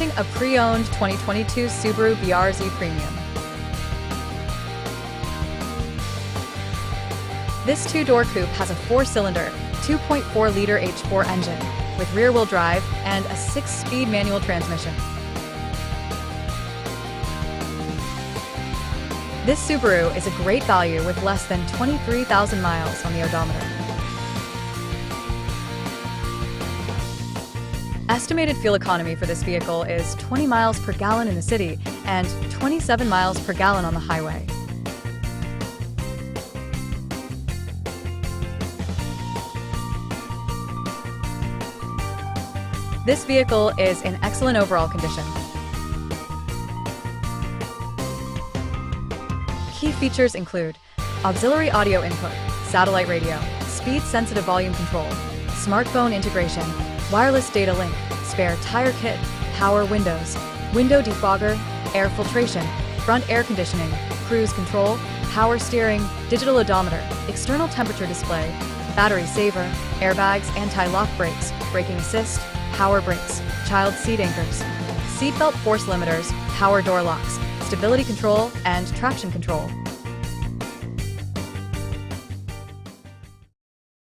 Presenting a pre-owned 2022 Subaru BRZ Premium. This two-door coupe has a 4-cylinder, 2.4-liter H4 engine with rear-wheel drive and a 6-speed manual transmission. This Subaru is a great value with less than 23,000 miles on the odometer. Estimated fuel economy for this vehicle is 20 miles per gallon in the city and 27 miles per gallon on the highway. This vehicle is in excellent overall condition. Key features include auxiliary audio input, satellite radio, speed-sensitive volume control, smartphone integration, wireless data link, spare tire kit, power windows, window defogger, air filtration, front air conditioning, cruise control, power steering, digital odometer, external temperature display, battery saver, airbags, anti-lock brakes, braking assist, power brakes, child seat anchors, seatbelt force limiters, power door locks, stability control, and traction control.